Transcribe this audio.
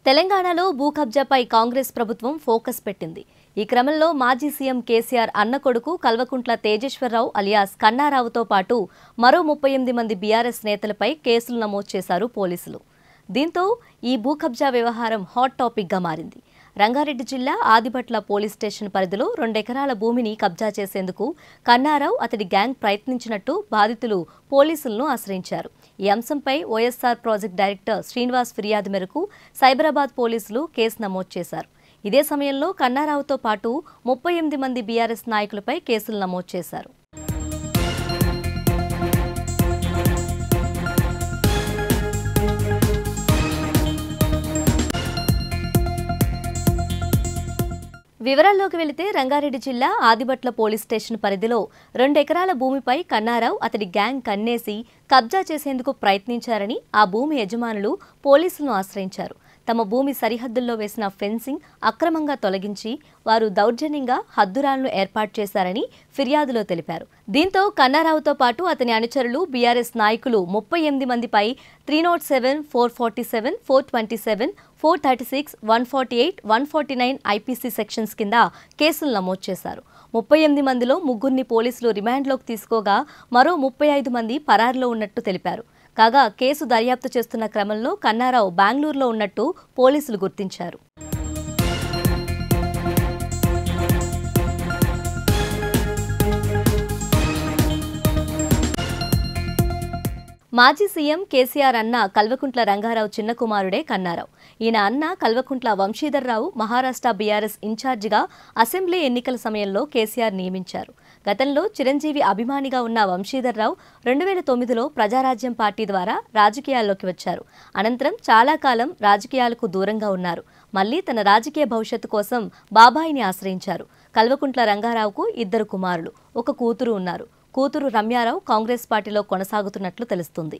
తెలంగాణలో భూ కబ్జాపై కాంగ్రెస్ ప్రభుత్వం ఫోకస్ పెట్టింది. ఈ క్రమంలో మాజీ సీఎం కేసీఆర్ అన్న కొడుకు కల్వకుంట్ల తేజేశ్వరరావు అలియాస్ కన్నారావుతో పాటు మరో 38 మంది బీఆర్ఎస్ నేతలపై కేసులు నమోదు చేశారు పోలీసులు. దీంతో ఈ భూ కబ్జా వ్యవహారం హాట్ టాపిక్గా మారింది. రంగారెడ్డి జిల్లా ఆదిబట్ల పోలీస్ స్టేషన్ పరిధిలో 2 ఎకరాల భూమిని కబ్జా చేసేందుకు కన్నారావు అతడి గ్యాంగ్ ప్రయత్నించినట్టు బాధితులు పోలీసులను ఆశ్రయించారు. ఈ అంశంపై ఓఎస్ఆర్ ప్రాజెక్ట్ డైరెక్టర్ శ్రీనివాస్ ఫిర్యాదు మేరకు సైబరాబాద్ పోలీసులు కేసు నమోదు చేశారు. ఇదే సమయంలో కన్నారావుతో పాటు 38 మంది బీఆర్ఎస్ నాయకులపై కేసులు నమోదు చేశారు. వివరాల్లోకి వెళితే రంగారెడ్డి జిల్లా ఆదిబట్ల పోలీస్ స్టేషన్ పరిధిలో 2 ఎకరాల భూమిపై కన్నారావు అతడి గ్యాంగ్ కన్నేసి కబ్జా చేసేందుకు ప్రయత్నించారని ఆ భూమి యజమానులు పోలీసులను ఆశ్రయించారు. తమ భూమి సరిహద్దుల్లో వేసిన ఫెన్సింగ్ అక్రమంగా తొలగించి వారు దౌర్జన్యంగా హద్దురాలను ఏర్పాటు చేశారని ఫిర్యాదులో తెలిపారు. దీంతో కన్నారావుతో పాటు అతని అనుచరులు బీఆర్ఎస్ నాయకులు 38 మందిపై 307, 447, 427, 436, 148, 149 ఐపీసీ సెక్షన్స్ కింద కేసులు నమోదు చేశారు. 38 మందిలో 3 పోలీసులు రిమాండ్లోకి తీసుకోగా మరో 35 మంది పరారులో ఉన్నట్టు తెలిపారు. కాగా కేసు దర్యాప్తు చేస్తున్న క్రమంలో కన్నారావు బెంగళూరులో ఉన్నట్టు పోలీసులు గుర్తించారు. మాజీ సీఎం కేసీఆర్ అన్న కల్వకుంట్ల రంగారావు చిన్న కుమారుడే కన్నారావు. ఈయన అన్న కల్వకుంట్ల వంశీధర్రావు మహారాష్ట్ర బీఆర్ఎస్ ఇన్ఛార్జిగా అసెంబ్లీ ఎన్నికల సమయంలో కేసీఆర్ నియమించారు. గతంలో చిరంజీవి అభిమానిగా ఉన్న వంశీధర్రావు 2009లో ప్రజారాజ్యం పార్టీ ద్వారా రాజకీయాల్లోకి వచ్చారు. అనంతరం చాలా కాలం రాజకీయాలకు దూరంగా ఉన్నారు. మళ్లీ తన రాజకీయ భవిష్యత్తు కోసం బాబాయిని ఆశ్రయించారు. కల్వకుంట్ల రంగారావుకు 2 కుమారులు, 1 కూతురు ఉన్నారు. కూతురు రమ్యారావు కాంగ్రెస్ పార్టీలో కొనసాగుతున్నట్లు తెలుస్తుంది.